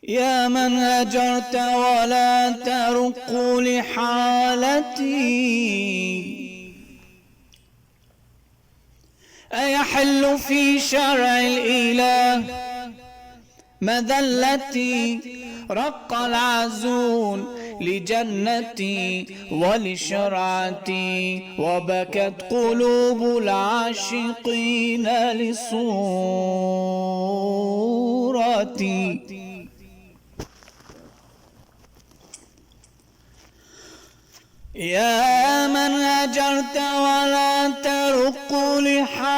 يا من هجرت ولا ترق لحالتي، أيحل في شرع الإله مذلتي؟ رق العزون لجنتي ولشرعتي، وبكت قلوب العاشقين لصورتي. يا من هجرت ولا ترق لحالتي،